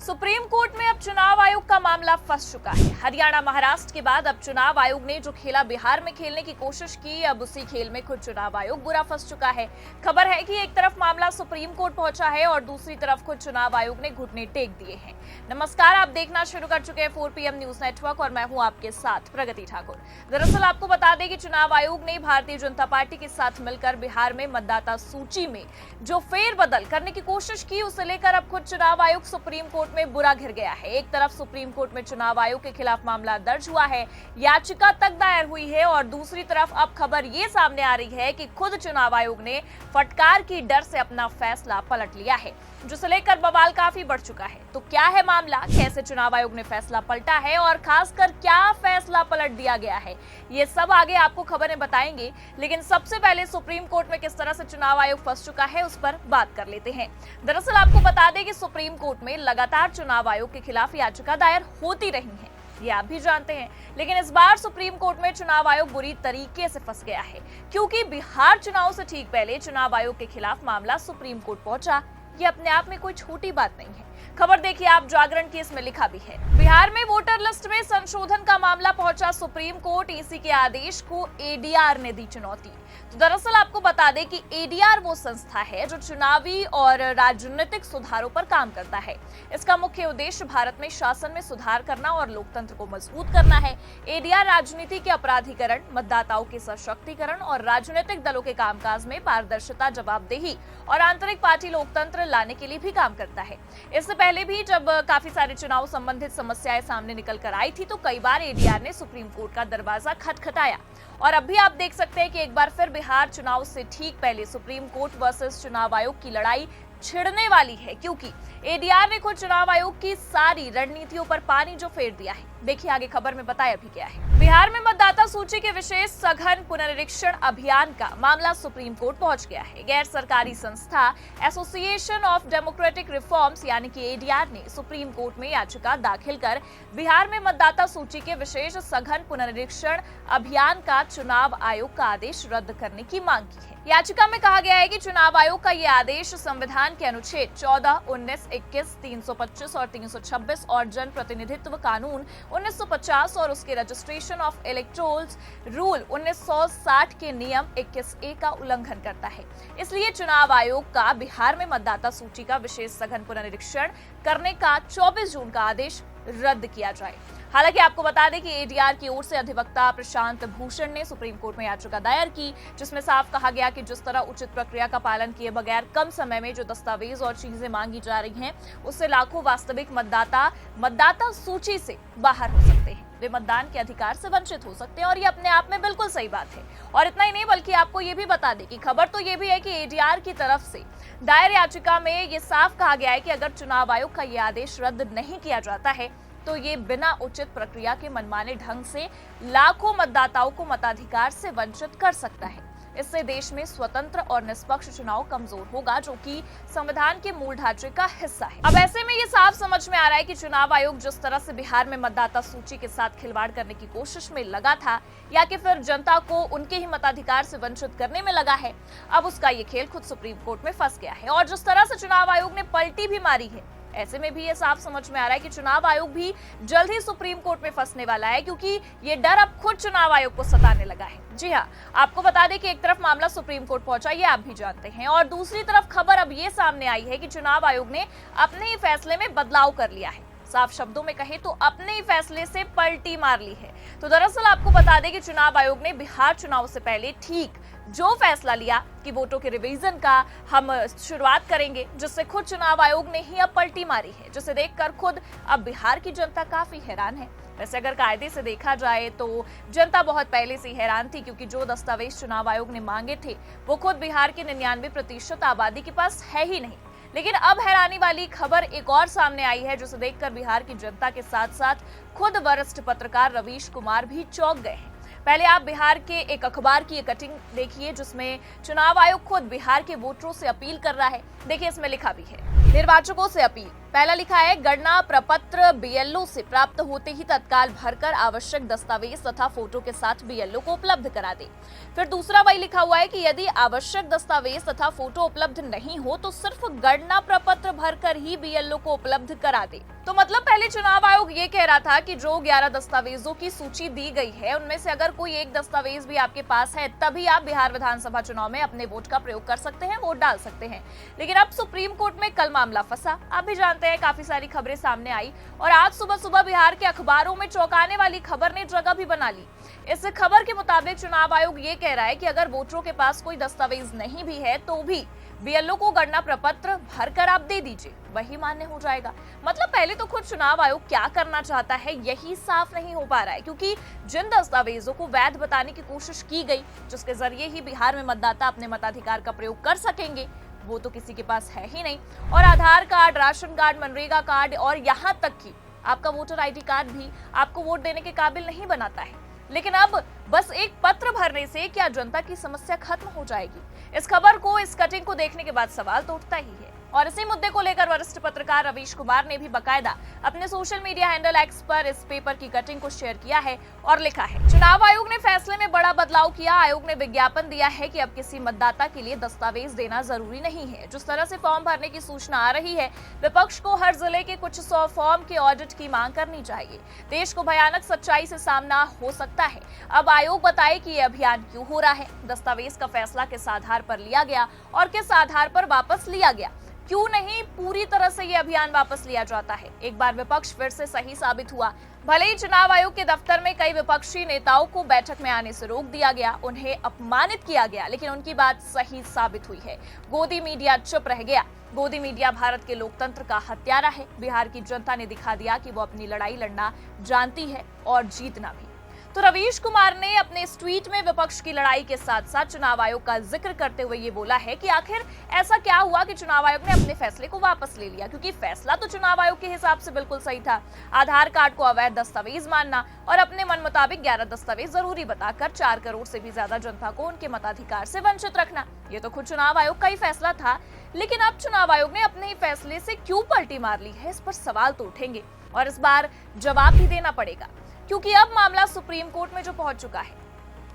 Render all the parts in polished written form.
Supreme court में अब चुनाव आयोग का मामला फंस चुका है। हरियाणा महाराष्ट्र के बाद अब चुनाव आयोग ने जो खेला बिहार में खेलने की कोशिश की, अब उसी खेल में खुद चुनाव आयोग बुरा फंस चुका है। खबर है कि एक तरफ मामला सुप्रीम कोर्ट पहुंचा है और दूसरी तरफ खुद चुनाव आयोग ने घुटने टेक दिए हैं। नमस्कार, आप देखना शुरू कर चुके हैं 4 PM न्यूज नेटवर्क और मैं हूं आपके साथ प्रगति ठाकुर। दरअसल आपको बता दें कि चुनाव आयोग ने भारतीय जनता पार्टी के साथ मिलकर बिहार में मतदाता सूची में जो फेरबदल करने की कोशिश की, उसे लेकर अब खुद चुनाव आयोग सुप्रीम कोर्ट में बुरा घिर गया है। एक तरफ सुप्रीम कोर्ट में चुनाव आयोग के खिलाफ मामला दर्ज हुआ है, याचिका तक दायर हुई है और दूसरी तरफ अब खबर ये सामने आ रही है कि खुद चुनाव आयोग ने फटकार की डर से अपना फैसला पलट लिया है, जिसे लेकर बवाल काफी बढ़ चुका है। तो क्या है मामला, कैसे चुनाव आयोग ने फैसला पलटा है और खासकर क्या फैसला पलट दिया गया है, ये सब आगे आपको खबरें बताएंगे। लेकिन सबसे पहले सुप्रीम कोर्ट में किस तरह से चुनाव आयोग फंस चुका है उस पर बात कर लेते हैं। दरअसल आपको बता दें कि सुप्रीम कोर्ट में लगातार चुनाव आयोग के खिलाफ याचिका दायर होती रही है, ये आप भी जानते हैं। लेकिन इस बार सुप्रीम कोर्ट में चुनाव आयोग बुरी तरीके से फंस गया है, क्योंकि बिहार चुनाव से ठीक पहले चुनाव आयोग के खिलाफ मामला सुप्रीम कोर्ट पहुंचा। ये अपने आप में कोई छोटी बात नहीं है। खबर देखिए आप, जागरण की इसमें लिखा भी है, बिहार में वोटर लिस्ट में संशोधन का मामला पहुंचा सुप्रीम कोर्ट, ईसी के आदेश को एडीआर ने दी चुनौती। तो दरअसल आपको बता दें कि एडीआर वो संस्था है जो चुनावी और राजनीतिक सुधारों पर काम करता है। इसका मुख्य उद्देश्य भारत में शासन में सुधार करना और लोकतंत्र को मजबूत करना है। एडीआर राजनीति के अपराधीकरण, मतदाताओं के सशक्तिकरण और राजनीतिक दलों के कामकाज में पारदर्शिता, जवाबदेही और आंतरिक पार्टी लोकतंत्र लाने के लिए भी काम करता है। इससे पहले भी जब काफी सारे चुनाव संबंधित समस्याएं सामने निकल कर आई थी, तो कई बार एडीआर ने सुप्रीम कोर्ट का दरवाजा खटखटाया। और अब भी आप देख सकते हैं कि एक बार फिर बिहार चुनाव से ठीक पहले सुप्रीम कोर्ट वर्सेस चुनाव आयोग की लड़ाई छिड़ने वाली है, क्योंकि एडीआर ने खुद चुनाव आयोग की सारी रणनीतियों पर पानी जो फेर दिया है। देखिए आगे खबर में बताया भी क्या है। बिहार में मतदाता सूची के विशेष सघन पुनरीक्षण अभियान का मामला सुप्रीम कोर्ट पहुंच गया है। गैर सरकारी संस्था एसोसिएशन ऑफ डेमोक्रेटिक रिफॉर्म्स यानी कि एडीआर ने सुप्रीम कोर्ट में याचिका दाखिल कर बिहार में मतदाता सूची के विशेष सघन पुनरीक्षण अभियान का चुनाव आयोग का आदेश रद्द करने की मांग की है। याचिका में कहा गया है कि चुनाव आयोग का यह आदेश संविधान के अनुच्छेद 14, 19, 21, 325 और 326 और जन प्रतिनिधित्व कानून 1950 और उसके रजिस्ट्रेशन ऑफ इलेक्टोरल्स रूल 1960 के नियम 21A का उल्लंघन करता है। इसलिए चुनाव आयोग का बिहार में मतदाता सूची का विशेष सघन पुनरीक्षण करने का 24 जून का आदेश रद्द किया जाए। हालांकि आपको बता दें कि एडीआर की ओर से अधिवक्ता प्रशांत भूषण ने सुप्रीम कोर्ट में याचिका दायर की, जिसमें साफ कहा गया कि जिस तरह उचित प्रक्रिया का पालन किए बगैर कम समय में जो दस्तावेज और चीजें मांगी जा रही हैं, उससे लाखों वास्तविक मतदाता सूची से बाहर हो सकते हैं, वे मतदान के अधिकार से वंचित हो सकते हैं। और ये अपने आप में बिल्कुल सही बात है। और इतना ही नहीं, बल्कि आपको ये भी बता दें कि खबर तो ये भी है कि एडीआर की तरफ से दायर याचिका में ये साफ कहा गया है कि अगर चुनाव आयोग का ये आदेश रद्द नहीं किया जाता है तो ये बिना उचित प्रक्रिया के मनमाने ढंग से लाखों मतदाताओं को मताधिकार से वंचित कर सकता है। इससे देश में स्वतंत्र और निष्पक्ष चुनाव कमजोर होगा, जो कि संविधान के मूल ढांचे का हिस्सा है। अब ऐसे में ये साफ समझ में आ रहा है कि चुनाव आयोग जिस तरह से बिहार में मतदाता सूची के साथ खिलवाड़ करने की कोशिश में लगा था, या कि फिर जनता को उनके ही मताधिकार से वंचित करने में लगा है, अब उसका ये खेल खुद सुप्रीम कोर्ट में फंस गया है। और जिस तरह से चुनाव आयोग ने पलटी भी मारी है, ऐसे में भी ये साफ समझ में आ रहा है कि चुनाव आयोग भी जल्द ही सुप्रीम कोर्ट में फंसने वाला है, क्योंकि ये डर अब खुद चुनाव आयोग को सताने लगा है। जी हाँ, आपको बता दें कि एक तरफ मामला सुप्रीम कोर्ट पहुंचा, ये आप भी जानते हैं, और दूसरी तरफ खबर अब ये सामने आई है कि चुनाव आयोग ने अपने ही फैसले में बदलाव कर लिया है। साफ शब्दों में कहे तो अपने ही फैसले से पलटी मार ली है। तो दरअसल आपको बता दें कि चुनाव आयोग ने बिहार चुनाव से पहले ठीक जो फैसला लिया कि वोटों के रिवीजन का हम शुरुआत करेंगे, जिससे खुद चुनाव आयोग ने ही अब पलटी मारी है, जिसे देखकर खुद अब बिहार की जनता काफी हैरान है। वैसे अगर कायदे से देखा जाए तो जनता बहुत पहले से हैरान थी, क्योंकि जो दस्तावेज चुनाव आयोग ने मांगे थे वो खुद बिहार की 99% आबादी के पास है ही नहीं। लेकिन अब हैरानी वाली खबर एक और सामने आई है, जिसे देखकर बिहार की जनता के साथ साथ खुद वरिष्ठ पत्रकार रवीश कुमार भी चौंक गए हैं। पहले आप बिहार के एक अखबार की कटिंग देखिए, जिसमें चुनाव आयोग खुद बिहार के वोटरों से अपील कर रहा है। देखिए इसमें लिखा भी है, निर्वाचकों से अपील, पहला लिखा है, गणना प्रपत्र बीएलओ से प्राप्त होते ही तत्काल भरकर आवश्यक दस्तावेज तथा फोटो के साथ बीएलओ को उपलब्ध करा दे। फिर दूसरा वही लिखा हुआ है कि यदि आवश्यक दस्तावेज तथा फोटो उपलब्ध नहीं हो तो सिर्फ गणना प्रपत्र भरकर ही बीएलओ को उपलब्ध करा दे। तो मतलब पहले चुनाव आयोग ये कह रहा था कि जो 11 दस्तावेजों की सूची दी गई है उनमें से अगर कोई एक दस्तावेज भी आपके पास है तभी आप बिहार विधानसभा चुनाव में अपने वोट का प्रयोग कर सकते हैं, वोट डाल सकते हैं। लेकिन अब सुप्रीम कोर्ट में कल मामला फंसा। आप भी जानते हैं, काफी सारी खबरें सामने आई और आज सुबह सुबह बिहार के अखबारों में चौंकाने वाली खबर ने जगह भी बना ली। इस खबर के मुताबिक चुनाव आयोग ये कह रहा है कि अगर वोटरों के पास कोई दस्तावेज नहीं भी है तो भी बीएलओ को गणना प्रपत्र भरकर आप दे दीजिए, वही मान्य हो जाएगा। मतलब पहले तो खुद चुनाव आयोग क्या करना चाहता है यही साफ नहीं हो पा रहा है, क्योंकि जिन दस्तावेजों को वैध बताने की कोशिश की गई, जिसके जरिए ही बिहार में मतदाता अपने मताधिकार का प्रयोग कर सकेंगे, वो तो किसी के पास है ही नहीं। और Aadhaar card, ration card, MNREGA card और यहाँ तक कि आपका वोटर आईडी कार्ड भी आपको वोट देने के काबिल नहीं बनाता है। लेकिन अब बस एक पत्र भरने से क्या जनता की समस्या खत्म हो जाएगी? इस खबर को, इस कटिंग को देखने के बाद सवाल तो उठता ही है। और इसी मुद्दे को लेकर वरिष्ठ पत्रकार रवीश कुमार ने भी बकायदा अपने सोशल मीडिया हैंडल एक्स पर इस पेपर की कटिंग को शेयर किया है और लिखा है, चुनाव आयोग ने फैसले में बड़ा बदलाव किया। आयोग ने विज्ञापन दिया है कि अब किसी मतदाता के लिए दस्तावेज देना जरूरी नहीं है। जिस तरह से फॉर्म भरने की सूचना आ रही है, विपक्ष को हर जिले के कुछ 100 फॉर्म के ऑडिट की मांग करनी चाहिए। देश को भयानक सच्चाई से सामना हो सकता है। अब आयोग बताए कि ये अभियान क्यों हो रहा है, दस्तावेज का फैसला किस आधार पर लिया गया और किस आधार पर वापस लिया गया, क्यों नहीं पूरी तरह से ये अभियान वापस लिया जाता है। एक बार विपक्ष फिर से सही साबित हुआ। भले ही चुनाव आयोग के दफ्तर में कई विपक्षी नेताओं को बैठक में आने से रोक दिया गया, उन्हें अपमानित किया गया, लेकिन उनकी बात सही साबित हुई है। गोदी मीडिया चुप रह गया। गोदी मीडिया भारत के लोकतंत्र का हत्यारा है। बिहार की जनता ने दिखा दिया कि वो अपनी लड़ाई लड़ना जानती है और जीतना भी। तो रवीश कुमार ने अपने इस ट्वीट में विपक्ष की लड़ाई के साथ साथ चुनाव आयोग का जिक्र करते हुए ये बोला है कि आखिर ऐसा क्या हुआ कि चुनाव आयोग ने अपने फैसले को वापस ले लिया, क्योंकि फैसला तो चुनाव आयोग के हिसाब से बिल्कुल सही था। आधार कार्ड को अवैध दस्तावेज मानना और अपने मन मुताबिक 11 दस्तावेज जरूरी बताकर 4 करोड़ से भी ज्यादा जनता को उनके मताधिकार से वंचित रखना, ये तो खुद चुनाव आयोग का ही फैसला था। लेकिन अब चुनाव आयोग ने अपने ही फैसले से क्यों पलटी मार ली है, इस पर सवाल तो उठेंगे और इस बार जवाब भी देना पड़ेगा, क्योंकि अब मामला सुप्रीम कोर्ट में जो पहुंच चुका है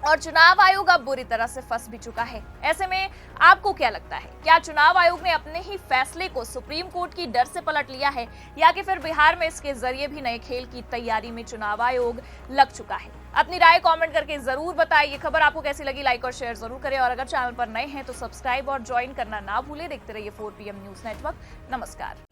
और चुनाव आयोग अब बुरी तरह से फंस भी चुका है। ऐसे में आपको क्या लगता है, क्या चुनाव आयोग ने अपने ही फैसले को सुप्रीम कोर्ट की डर से पलट लिया है, या कि फिर बिहार में इसके जरिए भी नए खेल की तैयारी में चुनाव आयोग लग चुका है? अपनी राय कमेंट करके जरूर बताइए। ये खबर आपको कैसी लगी, लाइक और शेयर जरूर करें और अगर चैनल पर नए हैं तो सब्सक्राइब और ज्वाइन करना ना भूलें। देखते रहिए 4 PM न्यूज नेटवर्क। नमस्कार।